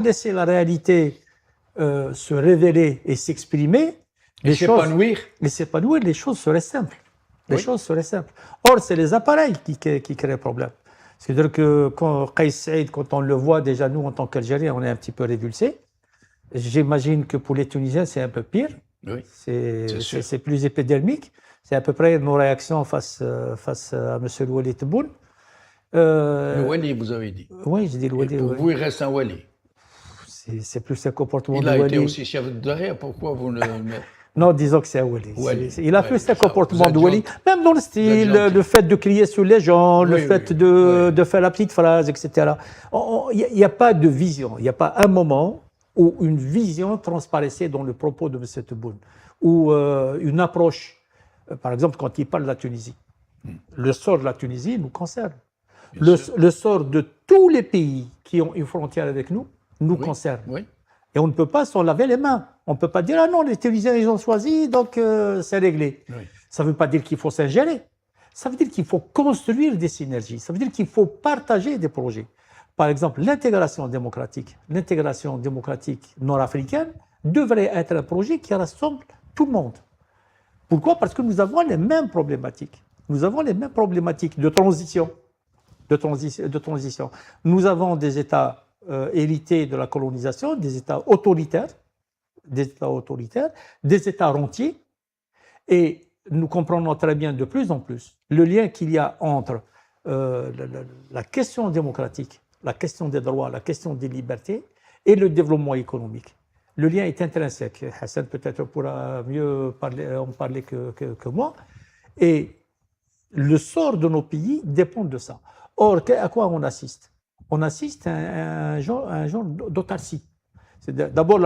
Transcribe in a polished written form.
Laisser la réalité se révéler et s'exprimer, Et s'épanouir. Les choses seraient simples. Or, c'est les appareils qui créent le problème. C'est-à-dire que quand Kais Saïd, quand on le voit, déjà nous, en tant qu'Algériens, on est un petit peu révulsés. J'imagine que pour les Tunisiens, c'est un peu pire. Oui, c'est plus épidermique. C'est à peu près nos réactions face à M. Louali Tebboune. Le Wali, vous avez dit. Oui, j'ai dit le Wali. Pour vous, il reste un Wali. C'est plus un comportement il de Wali. Il a été aussi chef de derrière, pourquoi vous ne... Non, disons que c'est un Wali. Il a plus un comportement de Wali, même dans le style, le fait de crier sur les gens, le fait de faire la petite phrase, etc. Il n'y a pas de vision, il n'y a pas un moment où une vision transparaissait dans le propos de M. Tebboune, ou une approche, par exemple, quand il parle de la Tunisie. Le sort de la Tunisie nous concerne. Le sort de tous les pays qui ont une frontière avec nous concerne. Oui. Et on ne peut pas s'en laver les mains. On ne peut pas dire « Ah non, les Tunisiens, ils ont choisi, donc c'est réglé. Oui. » Ça ne veut pas dire qu'il faut s'ingérer. Ça veut dire qu'il faut construire des synergies. Ça veut dire qu'il faut partager des projets. Par exemple, l'intégration démocratique nord-africaine devrait être un projet qui rassemble tout le monde. Pourquoi? Parce que nous avons les mêmes problématiques. Nous avons les mêmes problématiques de transition. Nous avons des États hérités de la colonisation, des États autoritaires, des États rentiers, et nous comprenons très bien de plus en plus le lien qu'il y a entre la question démocratique, la question des droits, la question des libertés et le développement économique. Le lien est intrinsèque. Hassan peut-être pourra mieux en parler que moi. Et le sort de nos pays dépend de ça. Or, à quoi on assiste? On assiste à un genre d'autarcie. D'abord,